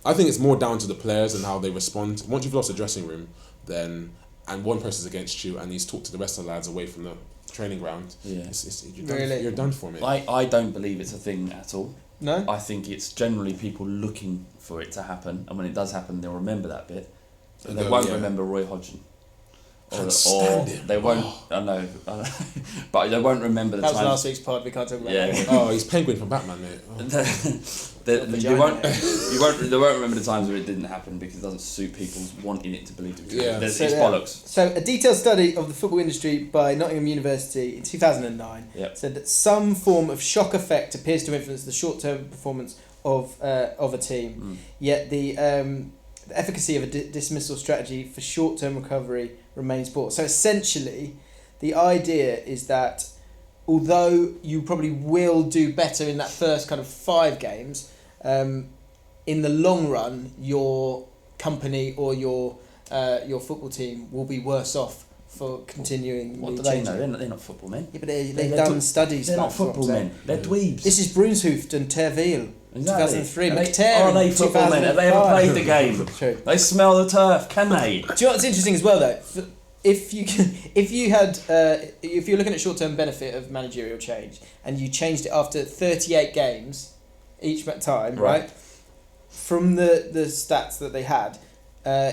I think it's more down to the players and how they respond. Once you've lost the dressing room, then and one person's against you, and he's talked to the rest of the lads away from the training ground. Yeah, you're done for me. I don't believe it's a thing at all. No? I think it's generally people looking for it to happen, and when it does happen, they'll remember that bit. But they won't remember Roy Hodgson. Or they won't. I know, but they won't remember the time. time. That was last week's pod. We can't talk about that. Oh, he's Penguin from Batman, mate. They won't remember the times where it didn't happen because it doesn't suit people wanting it to believe it. Yeah, it's bollocks. So a detailed study of the football industry by Nottingham University in 2009 said that some form of shock effect appears to influence the short-term performance of a team. Yet the efficacy of a dismissal strategy for short-term recovery remains poor. So essentially, the idea is that although you probably will do better in that first kind of 5 games, in the long run, your company or your football team will be worse off for continuing. What do they know? They're not football men. Yeah, but they've done studies. They're not football men. They're dweebs. This is Brunshoofd and Terville. Exactly. 2003. Are they football men? Have they ever played the game? True. They smell the turf, can they? Do you know what's interesting as well though? If you're looking at short-term benefit of managerial change and you changed it after 38 games each time, right? From the stats that they had,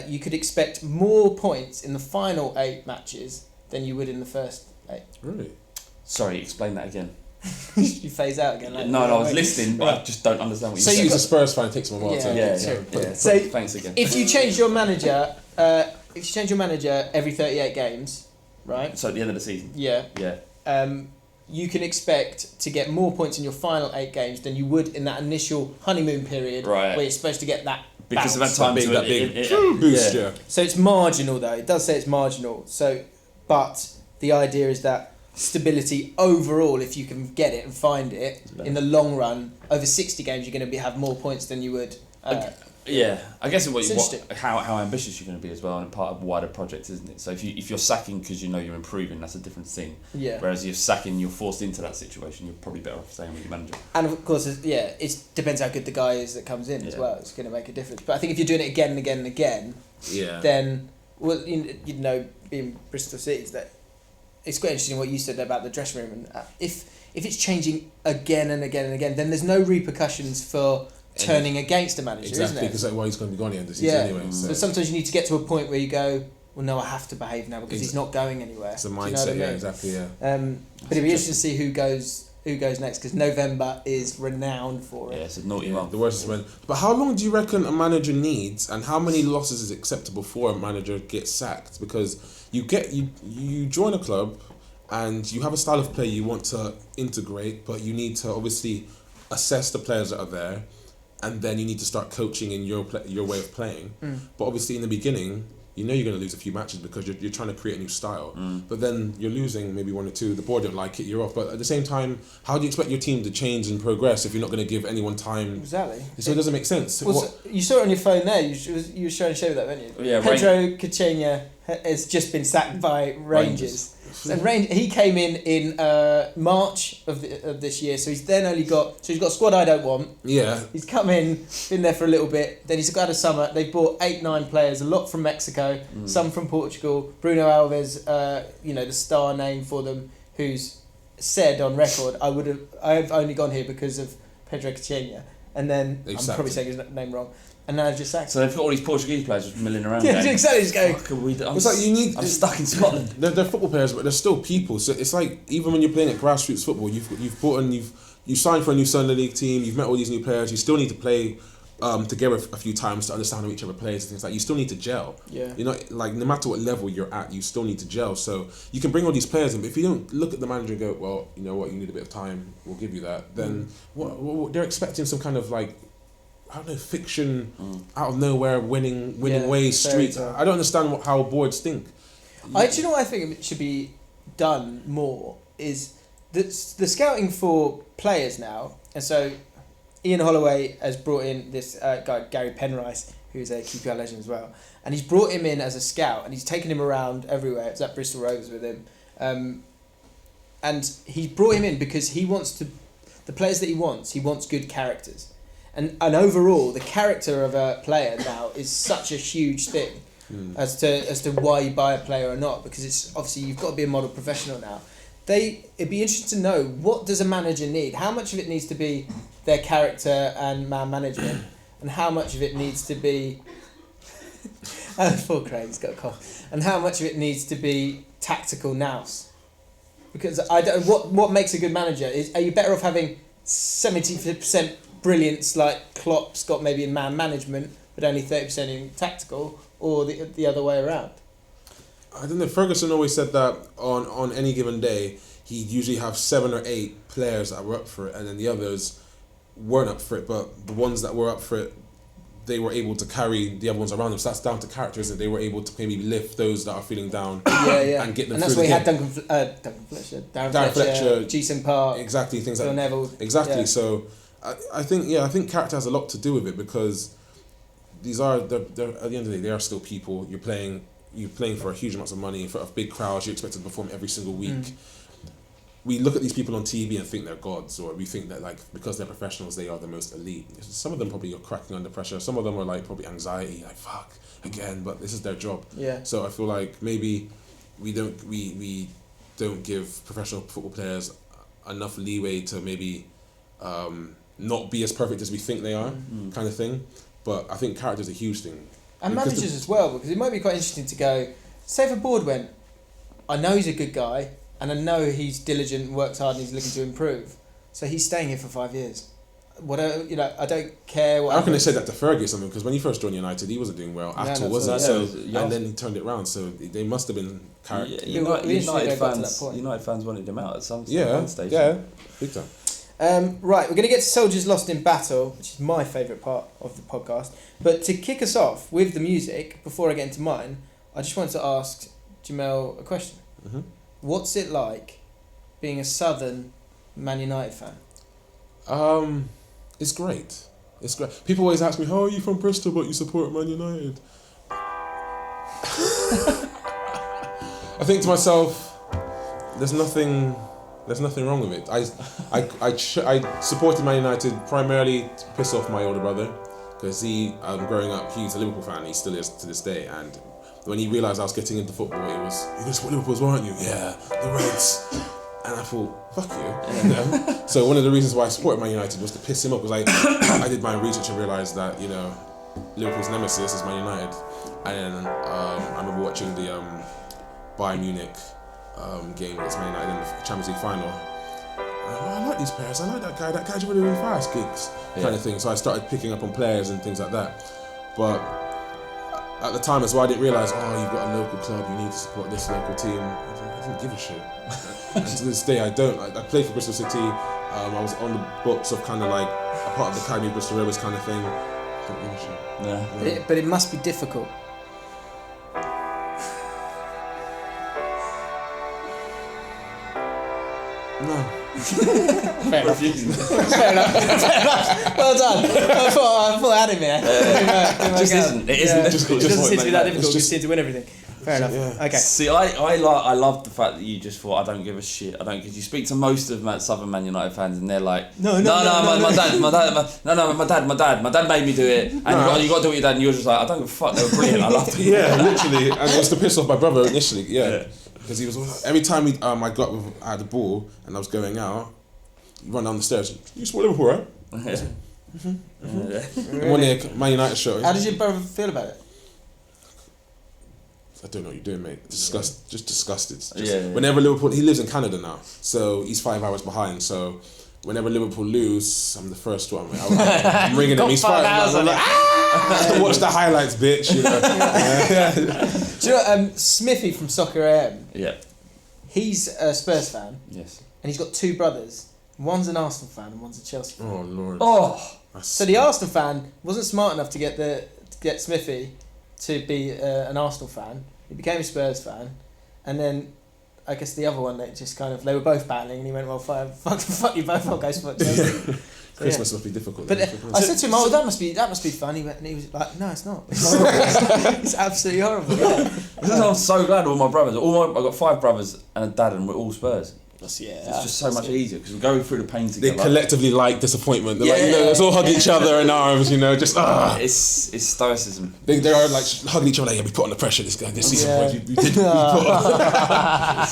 you could expect more points in the final 8 matches than you would in the first 8. Really? Sorry, explain that again. You phase out again. No, I was listening, but I just don't understand what you're saying. He's a Spurs fan. It takes him a while to. Yeah. So thanks again. If you change your manager, every 38 games, right? So at the end of the season. Yeah. You can expect to get more points in your final 8 games than you would in that initial honeymoon period, where you're supposed to get that. Because bounce. of that big boost. Yeah. So it's marginal though. It does say it's marginal. So, but the idea is that stability overall, if you can get it and find it in the long run, over 60 games, you're going to have more points than you would. I guess how ambitious you're going to be as well, and part of a wider project, isn't it? So if you're sacking because you know you're improving, that's a different thing. Yeah. Whereas if you're sacking, you're forced into that situation. You're probably better off staying with your manager. And of course, it depends how good the guy is that comes in as well. It's going to make a difference. But I think if you're doing it again and again and again, then being Bristol City's that. It's quite interesting what you said about the dressing room, and if it's changing again and again and again, then there's no repercussions for turning against a manager, isn't exactly, it? because he's going to be gone at the end of the season anyway. So. But sometimes you need to get to a point where you go, well, no, I have to behave now because he's not going anywhere. It's a mindset, you know what I mean? exactly, yeah. But it'd be interesting to see who goes next, because November is renowned for it. Yeah, it's a naughty month. The worst is when. But how long do you reckon a manager needs, and how many losses is acceptable before a manager gets sacked? Because you join a club, and you have a style of play you want to integrate, but you need to obviously assess the players that are there, and then you need to start coaching in your way of playing. But obviously in the beginning, you know you're going to lose a few matches because you're trying to create a new style. But then you're losing maybe 1 or 2, the board don't like it, you're off. But at the same time, how do you expect your team to change and progress if you're not going to give anyone time? Exactly. So it doesn't make sense. You saw it on your phone there, you were trying to show that, weren't you? Yeah, Pedro Cachena has just been sacked by Rangers. So he came in March of this year, so he's got a squad I don't want. Yeah. He's come in, been there for a little bit, then he's got a summer. They've bought 8-9 players, a lot from Mexico, some from Portugal. Bruno Alves, the star name for them, who's said on record, I've only gone here because of Pedro Cachena. And then I'm probably saying his name wrong. and now they've just sacked. So they've got all these Portuguese players just milling around. Yeah, exactly. Just going. It's like you need. I'm stuck in Scotland. They're football players, but they're still people. So it's like even when you're playing at grassroots football, you've brought in, you signed for a new Sunday League team. You've met all these new players. You still need to play together a few times to understand how each other plays and things like. You still need to gel. Yeah. You know, like no matter what level you're at, you still need to gel. So you can bring all these players in, but if you don't look at the manager and go, well, you know what, you need a bit of time, we'll give you that. Then what they're expecting some kind of like, I don't know, fiction out of nowhere, winning ways, street. I don't understand how boards think. Do you know what I think it should be done more is the scouting for players now, and so Ian Holloway has brought in this guy Gary Penrice, who's a QPR legend as well, and he's brought him in as a scout, and he's taken him around everywhere. It's at Bristol Rovers with him, and he brought him in because he wants the players that he wants good characters. And overall, the character of a player now is such a huge thing as to why you buy a player or not, because it's obviously you've got to be a model professional now. It'd be interesting to know, what does a manager need? How much of it needs to be their character and man management, and how much of it needs to be poor Craig's got a cough, and how much of it needs to be tactical nous? Because I don't. What makes a good manager is, are you better off having 70% brilliance like Klopp's got maybe in man management, but only 30% in tactical, or the other way around? I don't know. Ferguson always said that on any given day, he'd usually have 7 or 8 players that were up for it, and then the others weren't up for it. But the ones that were up for it, they were able to carry the other ones around them. So that's down to characters, and they were able to maybe lift those that are feeling down. And get them. And that's why he had Duncan Fletcher, Darren Fletcher, Jason Park, exactly, things Phil like Neville. Exactly. Yeah. So I think character has a lot to do with it, because they're at the end of the day, they are still people. You're playing for a huge amounts of money, in front of big crowds. You're expected to perform every single week. We look at these people on TV and think they're gods, or we think that like because they're professionals they are the most elite. Some of them probably are cracking under pressure. Some of them are like probably anxiety, like fuck again, but this is their job. Yeah. So I feel like maybe we don't give professional football players enough leeway to maybe not be as perfect as we think they are, kind of thing. But I think character is a huge thing. And managers as well, because it might be quite interesting to go, say if a board went, I know he's a good guy, and I know he's diligent, works hard, and he's looking to improve, so he's staying here for 5 years. Whatever, I don't care what. I reckon they said that to Fergie or something, because when he first joined United, he wasn't doing well at all, was he? So and then he turned it round. So they must have been character. United fans wanted him out at some stage. Yeah, big time. Right, we're going to get to Soldiers Lost in Battle, which is my favourite part of the podcast. But to kick us off with the music, before I get into mine, I just wanted to ask Jemel a question. Mm-hmm. What's it like being a Southern Man United fan? It's great. It's great. People always ask me, how are you from Bristol but you support Man United? I think to myself, there's nothing wrong with it. I supported Man United primarily to piss off my older brother, because growing up, he's a Liverpool fan. He still is to this day. And when he realised I was getting into football, it was, you support Liverpool, aren't you? Yeah, the Reds. And I thought, fuck you. Yeah. So one of the reasons why I supported Man United was to piss him off, because I did my research and realised that Liverpool's nemesis is Man United. And then I remember watching the Bayern Munich game against Man United in the Champions League final. I like these players. I like that guy. That guy's really, really fast, gigs, kind of thing. So I started picking up on players and things like that. But at the time as well, I didn't realise, you've got a local club, you need to support this local team. I didn't give a shit. And to this day, I don't. I played for Bristol City. I was on the books of kind of like a part of the Academy of Bristol Rovers kind of thing. Don't give a shit. Yeah. But it must be difficult. No. Fair enough. Fair enough. Well done. I thought I had him here. It isn't difficult. It doesn't seem to be that difficult. You just need to win everything. Fair enough. Yeah. Okay. See, I love the fact that you just thought, I don't give a shit. Because you speak to most of Southern Man United fans and they're like, my dad made me do it, and you got to do what your dad, and you're just like, I don't give a fuck. They were brilliant. I loved it. Yeah, literally, and it was to piss off my brother initially. Yeah. Because he was every time I had the ball and I was going out, you run down the stairs. You support Liverpool, right? One year, Man United show. How does your brother feel about it? I don't know what you're doing, mate. Just disgusted. Yeah. Whenever Liverpool, he lives in Canada now, so he's 5 hours behind. So whenever Liverpool lose, I'm the first one. I'm ringing him. He's 5 hours. I'm like, watch the highlights, bitch. You know? Do you know Smithy from Soccer AM? Yeah. He's a Spurs fan, Yes. and he's got two brothers. One's an Arsenal fan and one's a Chelsea fan. Oh Lord. Oh. So the Arsenal fan wasn't smart enough to get Smithy to be an Arsenal fan. He became a Spurs fan, and then I guess the other one they were both battling, and he went, well, fuck you both, I'll go support Chelsea. Christmas must be difficult. But I said to him, "Oh, that must be fun." And he was like, "No, it's not. It's horrible. It's absolutely horrible." Yeah. I'm so glad all my brothers. I've got 5 brothers and a dad, and we're all Spurs. It's just so much easier because we're going through the pain together. They collectively like disappointment. They're let's all hug each other in arms, just It's stoicism. They are like hugging each other. Like, we put on the pressure this season. Yeah. We put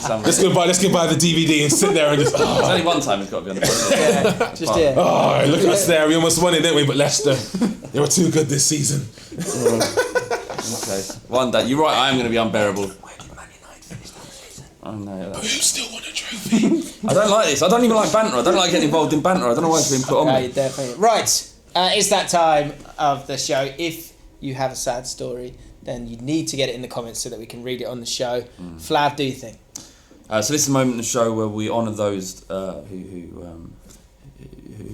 on. Let's go buy the DVD and sit there and just. There's only one time it's got to be on the pressure. Oh, look at us there. We almost won it, didn't we? But Leicester, they were too good this season. Okay. One day, you're right. I am going to be unbearable. I know. But who still won a trophy? I don't like this. I don't even like banter. I don't like getting involved in banter. I don't know why it's being put on me. Definitely. Right, it's that time of the show. If you have a sad story, then you need to get it in the comments so that we can read it on the show. Flav, do you think? So this is the moment in the show where we honour those who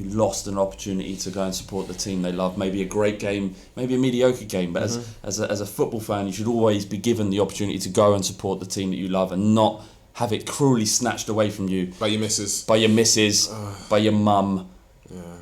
lost an opportunity to go and support the team they love. Maybe a great game, maybe a mediocre game, but as a football fan, you should always be given the opportunity to go and support the team that you love and not have it cruelly snatched away from you By your missus. by your missus, by your mum,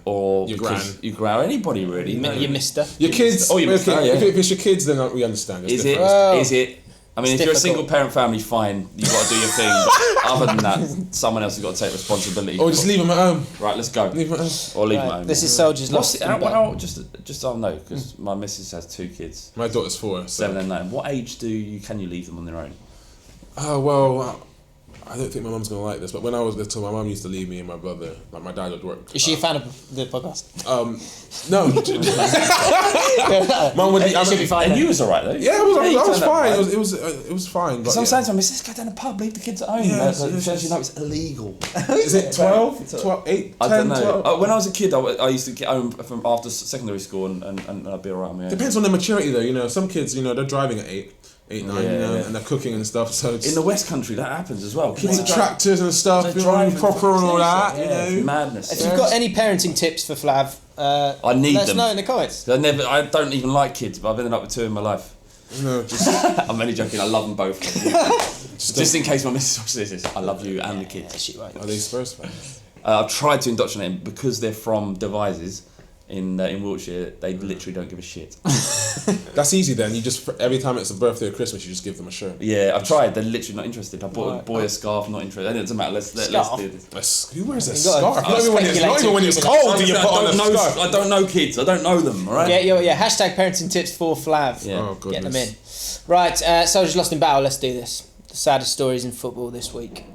or Your gran. your gran, or anybody really. Your mister. Your kids. Oh, your mister, yeah. If it's your kids, then we understand. It's Is different. Well, it? I mean, if you're a single parent family, fine, you've got to do your thing. But other than that, someone else has got to take responsibility. Or just leave them at home. Right, let's go. Leave them at home. Or leave them at home. This is Soldiers What's Lost. it, just so I know, because my missus has 2 kids, My daughter's 4. So. 7 and 9. What age can you leave them on their own? Well, I don't think my mum's gonna like this, but when I was little, my mum used to leave me and my brother. Like my dad would work. Is she a fan of the podcast? No. Mum would. It should be fine. And you was alright though. Yeah, I was fine. It was fine. But Sometimes my missus go down the pub, leave the kids at home. Yeah, So you know it's illegal. Is it 12? 8, 10, I don't know. 12? When I was a kid, I used to get home from after secondary school and I'd be alright on my own. Depends on their maturity though. Some kids, they're driving at 8, 9, and they're cooking and stuff. So it's In the West Country, that happens as well. Kids with tractors and stuff, they're driving proper and all that. It's madness. If you've got any parenting tips for Flav, I need let us them. know in the comments. I don't even like kids, but I've ended up with 2 in my life. No, just I'm only joking. I love them both. Just in case my missus watches this, I love you and the kids. Yeah, she won't. are they Spurs fans? I've tried to indoctrinate them because they're from Devizes in Wiltshire. They literally don't give a shit. That's easy then. You just every time it's a birthday or Christmas, you just give them a shirt. Yeah, I've tried. They're literally not interested. I bought a boy a scarf. Not interested. It doesn't matter. Let's do this. Who wears a You gotta- scarf? Not even when it's cold do you put on a scarf. I don't know kids. I don't know them. All right. Yeah. Hashtag parenting tips for Flav. Yeah. Oh, Get them goodness. in. Right, Soldiers Lost in Battle. Let's do this. The saddest stories in football this week.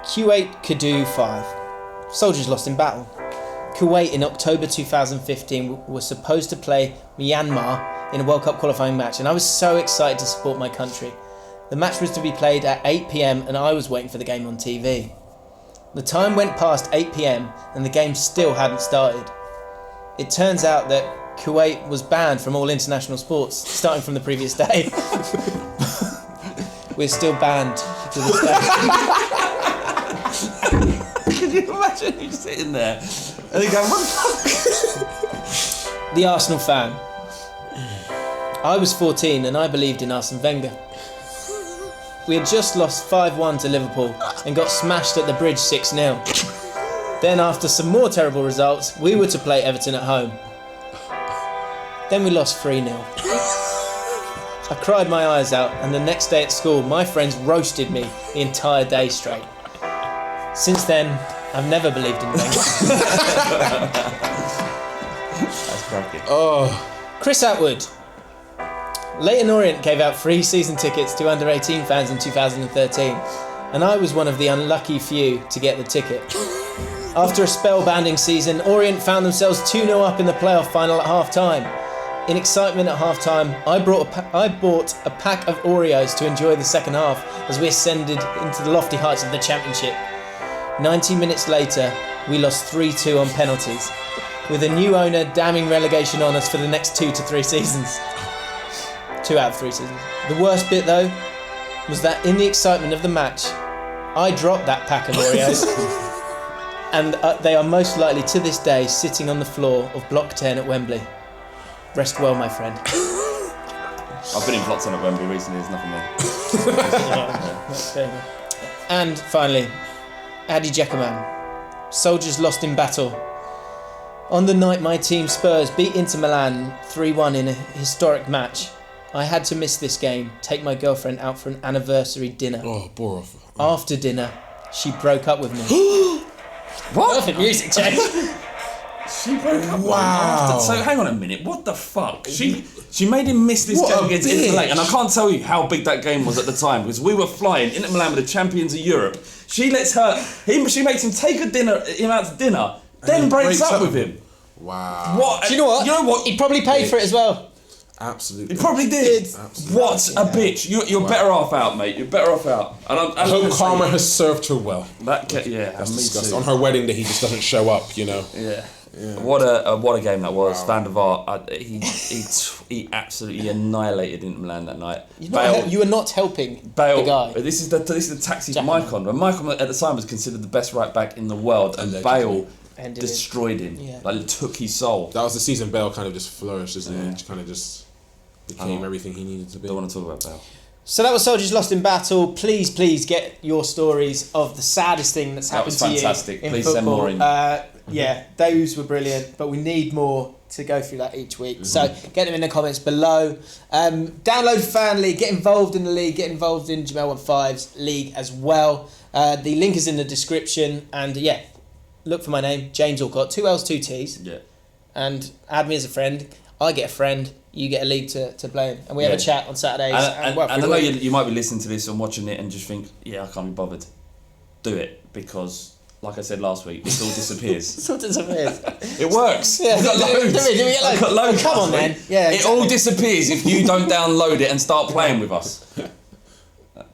Kuwait Kadoo 5. Soldiers lost in battle. Kuwait in October 2015 was supposed to play Myanmar in a World Cup qualifying match, and I was so excited to support my country. The match was to be played at 8 p.m. and I was waiting for the game on TV. The time went past 8 p.m. and the game still hadn't started. It turns out that Kuwait was banned from all international sports starting from the previous day. We're still banned to this day. Can you imagine you sitting there and you going, what the fuck? The Arsenal fan. I was 14 and I believed in Arsene Wenger. We had just lost 5-1 to Liverpool and got smashed at the Bridge 6-0. Then after some more terrible results, we were to play Everton at home. Then we lost 3-0. I cried my eyes out, and the next day at school my friends roasted me the entire day straight. Since then, I've never believed in Wenger. That's cracking. Oh, Chris Atwood. Leyton Orient gave out free season tickets to under-18 fans in 2013, and I was one of the unlucky few to get the ticket. After a spellbinding season, Orient found themselves 2-0 up in the playoff final at half-time. In excitement at half-time, I bought a pack of Oreos to enjoy the second half as we ascended into the lofty heights of the Championship. 90 minutes later, we lost 3-2 on penalties, with a new owner damning relegation on us for the next 2 to 3 seasons. 2 out of 3 seasons. The worst bit, though, was that in the excitement of the match, I dropped that pack of Oreos, and they are most likely to this day sitting on the floor of Block 10 at Wembley. Rest well, my friend. I've been in Block 10 at Wembley recently, there's nothing there. And finally, Adi Jekaman. Soldiers lost in battle. On the night my team Spurs beat Inter Milan 3-1 in a historic match, I had to miss this game, take my girlfriend out for an anniversary dinner. Oh, bore off. After dinner, she broke up with me. What? Perfect music, James. She broke up with him Wow. after. So hang on a minute, what the fuck? She made him miss this What game a against Inter bitch. Milan, and I can't tell you how big that game was at the time because we were flying. Inter Milan were the champions of Europe. She makes him take him out to dinner, then breaks up with him. Wow. What? Do you know what? You know what? He probably paid for it as well. Absolutely. He probably did. Absolutely. What a bitch! You're better off out, mate. You're better off out. And I hope karma has served her well. That's That's me disgusting. too. On her wedding day, he just doesn't show up, you know. Yeah. What a game that was. Van der Vaart, he absolutely annihilated Inter Milan that night. You were not helping Bale, the guy. This is the taxi for Jackman. Maicon. When Maicon at the time was considered the best right back in the world, and Allegedly. Bale destroyed him. Yeah. Like took his soul. That was the season Bale kind of just flourished, isn't it? He kind of just became everything he needed to be. Don't want to talk about Bale. So that was Soldiers Lost in Battle. Please get your stories of the saddest thing that's happened was to you fantastic. in Please football. send more in. Yeah, those were brilliant, but we need more to go through that each week. So get them in the comments below. Download FanLeague, get involved in the league, get involved in Jemel One Five's league as well. The link is in the description, and look for my name, James Alcott, 2 L's, 2 T's. Yeah. And add me as a friend. I get a friend, you get a league to play in. And we have a chat on Saturdays. And I know you might be listening to this and watching it and just think, I can't be bothered. Do it, because like I said last week, this all disappears. Sort of disappears. It works. Yeah, We've got loads. do we get loads? I've got loads. Come on, last then. week. Yeah, It all disappears if you don't download it and start playing with us.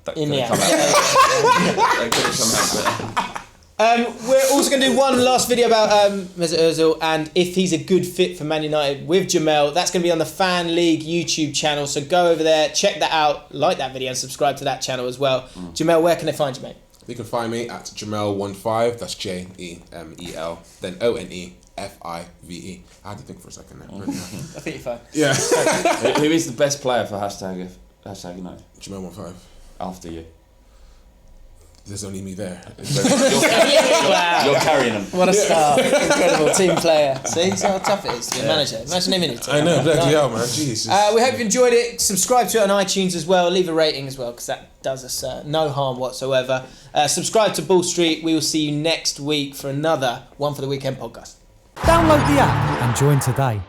That In could the have app. come out. That could have come out better. We're also going to do one last video about Mesut Ozil and if he's a good fit for Man United with Jemel. That's going to be on the FanLeague YouTube channel, so go over there, check that out, like that video and subscribe to that channel as well. Jemel, where can they find you, mate? You can find me at Jemel One Five. That's Jemel, then OnefIve. I had to think for a second there. I think you're fine. Yeah. Who is the best player for hashtag United Jemel One Five. after you? There's only me there. Wow. You're carrying them. What a star. Incredible team player. See how tough it is to be a manager. Imagine him in it. I know, bloody hell, man. Jesus. We hope you enjoyed it. Subscribe to it on iTunes as well. Leave a rating as well, because that does us no harm whatsoever. Subscribe to Bull Street. We will see you next week for another One for the Weekend podcast. Download the app and join today.